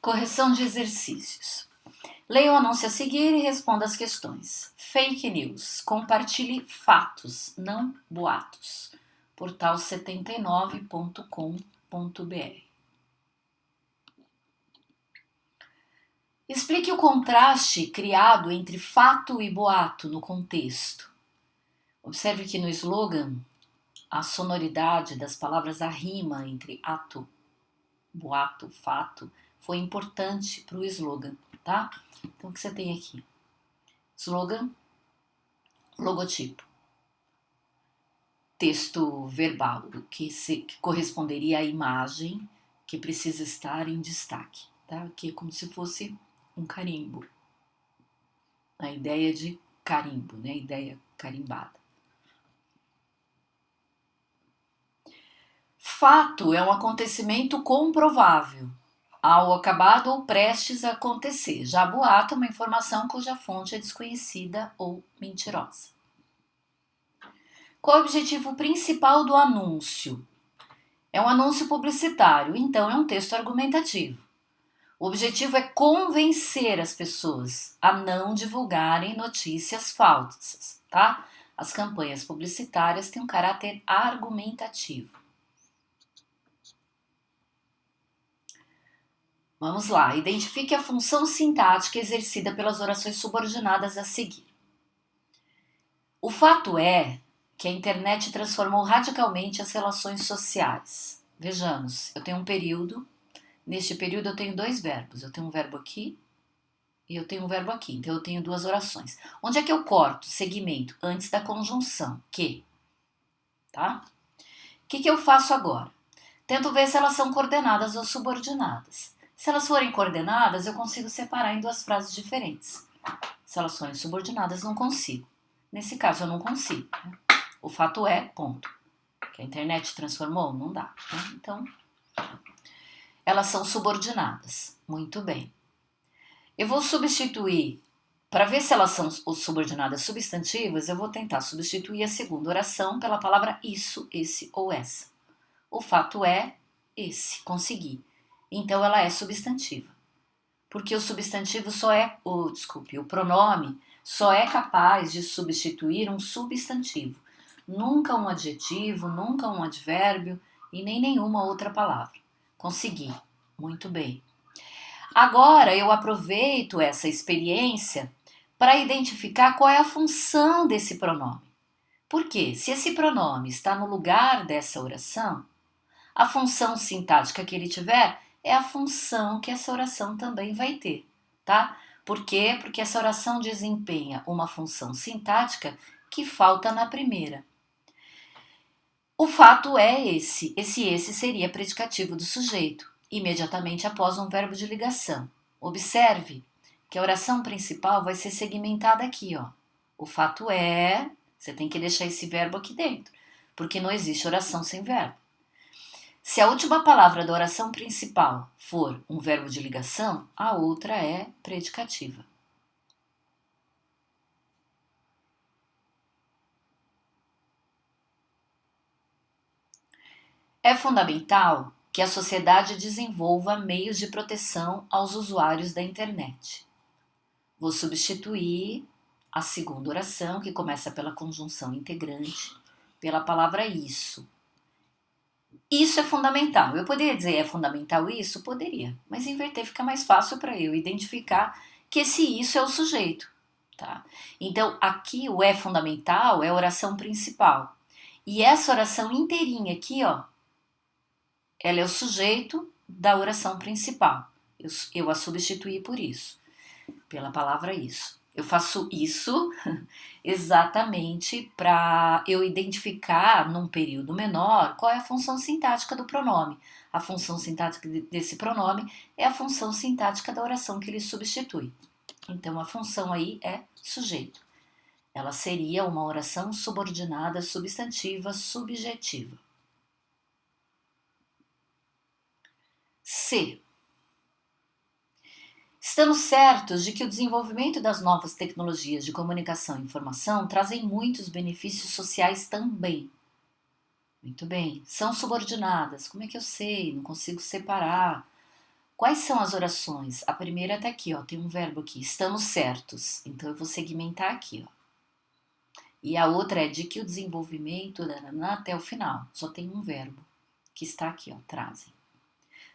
Correção de exercícios. Leia o anúncio a seguir e responda as questões. Fake news. Compartilhe fatos, não boatos. Portal79.com.br. Explique o contraste criado entre fato e boato no contexto. Observe que no slogan, a sonoridade das palavras, a rima entre ato, boato, fato, foi importante para o slogan, tá? Então, o que você tem aqui? Slogan, logotipo, texto verbal, que corresponderia à imagem que precisa estar em destaque, tá? Que é como se fosse um carimbo. A ideia de carimbo, né? A ideia carimbada. Fato é um acontecimento comprovável, ao acabado ou prestes a acontecer. Já boato é uma informação cuja fonte é desconhecida ou mentirosa. Qual é o objetivo principal do anúncio? É um anúncio publicitário, então é um texto argumentativo. O objetivo é convencer as pessoas a não divulgarem notícias falsas, tá? As campanhas publicitárias têm um caráter argumentativo. Vamos lá, identifique a função sintática exercida pelas orações subordinadas a seguir. O fato é que a internet transformou radicalmente as relações sociais. Vejamos, eu tenho um período, neste período eu tenho dois verbos, eu tenho um verbo aqui e eu tenho um verbo aqui, então eu tenho duas orações. Onde é que eu corto segmento? Antes da conjunção, que, tá? O que eu faço agora? Tento ver se elas são coordenadas ou subordinadas. Se elas forem coordenadas, eu consigo separar em duas frases diferentes. Se elas forem subordinadas, não consigo. Nesse caso, eu não consigo. Né? O fato é, ponto. Que a internet transformou? Não dá. Né? Então, elas são subordinadas. Muito bem. Eu vou substituir, para ver se elas são subordinadas substantivas, eu vou tentar substituir a segunda oração pela palavra isso, esse ou essa. O fato é esse, consegui. Então ela é substantiva. Porque o substantivo o pronome só é capaz de substituir um substantivo. Nunca um adjetivo, nunca um advérbio e nem nenhuma outra palavra. Consegui. Muito bem. Agora eu aproveito essa experiência para identificar qual é a função desse pronome. Por quê? Se esse pronome está no lugar dessa oração, a função sintática que ele tiver é a função que essa oração também vai ter, tá? Por quê? Porque essa oração desempenha uma função sintática que falta na primeira. O fato é esse. Esse seria predicativo do sujeito, imediatamente após um verbo de ligação. Observe que a oração principal vai ser segmentada aqui, ó. O fato é, você tem que deixar esse verbo aqui dentro, porque não existe oração sem verbo. Se a última palavra da oração principal for um verbo de ligação, a outra é predicativa. É fundamental que a sociedade desenvolva meios de proteção aos usuários da internet. Vou substituir a segunda oração, que começa pela conjunção integrante, pela palavra isso. Isso é fundamental. Eu poderia dizer é fundamental isso? Poderia, mas inverter fica mais fácil para eu identificar que esse isso é o sujeito. Tá? Então, aqui o é fundamental é a oração principal. E essa oração inteirinha aqui, ó, ela é o sujeito da oração principal. Eu a substituí por isso, pela palavra isso. Eu faço isso exatamente para eu identificar num período menor qual é a função sintática do pronome. A função sintática desse pronome é a função sintática da oração que ele substitui. Então a função aí é sujeito. Ela seria uma oração subordinada substantiva subjetiva. C. Estamos certos de que o desenvolvimento das novas tecnologias de comunicação e informação trazem muitos benefícios sociais também. Muito bem. São subordinadas. Como é que eu sei? Não consigo separar. Quais são as orações? A primeira tá aqui, ó, tem um verbo aqui, estamos certos. Então eu vou segmentar aqui, ó. E a outra é de que o desenvolvimento até o final. Só tem um verbo que está aqui, ó, trazem.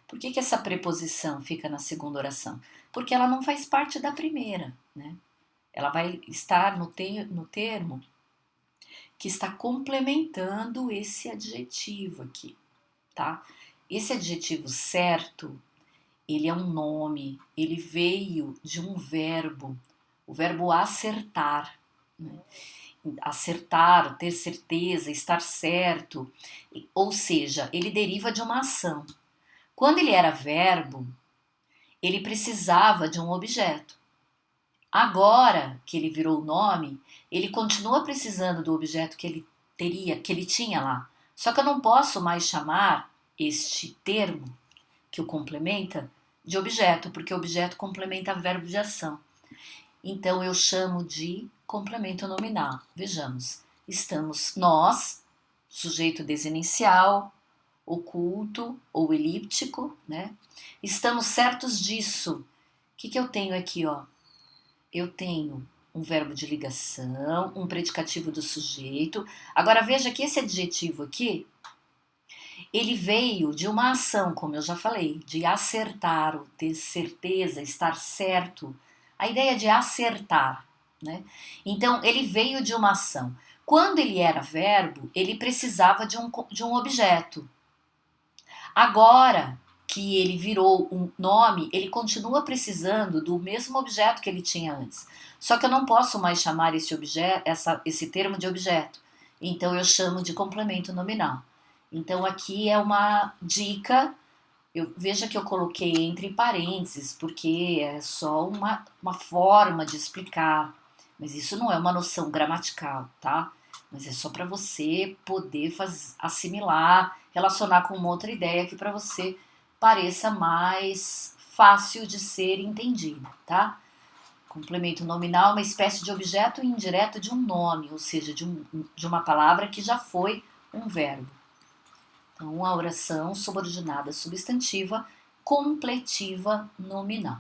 Por que essa preposição fica na segunda oração? Porque ela não faz parte da primeira, né? Ela vai estar no termo que está complementando esse adjetivo aqui, tá? Esse adjetivo certo, ele é um nome, ele veio de um verbo, o verbo acertar, né? Acertar, ter certeza, estar certo, ou seja, ele deriva de uma ação. Quando ele era verbo, ele precisava de um objeto. Agora que ele virou nome, ele continua precisando do objeto que ele tinha lá. Só que eu não posso mais chamar este termo que o complementa de objeto, porque objeto complementa verbo de ação. Então eu chamo de complemento nominal. Vejamos, estamos nós, sujeito desinicial, oculto ou elíptico, né? Estamos certos disso. O que eu tenho aqui, ó? Eu tenho um verbo de ligação, um predicativo do sujeito. Agora veja que esse adjetivo aqui, ele veio de uma ação, como eu já falei, de acertar, ter certeza, estar certo. A ideia de acertar, né? Então, ele veio de uma ação. Quando ele era verbo, ele precisava de um objeto. Agora que ele virou um nome, ele continua precisando do mesmo objeto que ele tinha antes. Só que eu não posso mais chamar esse termo de objeto. Então eu chamo de complemento nominal. Então aqui é uma dica. Veja que eu coloquei entre parênteses, porque é só uma forma de explicar. Mas isso não é uma noção gramatical, tá? Mas é só para você poder assimilar, relacionar com uma outra ideia que para você pareça mais fácil de ser entendida, tá? Complemento nominal é uma espécie de objeto indireto de um nome, ou seja, de uma palavra que já foi um verbo. Então, a oração subordinada substantiva completiva nominal.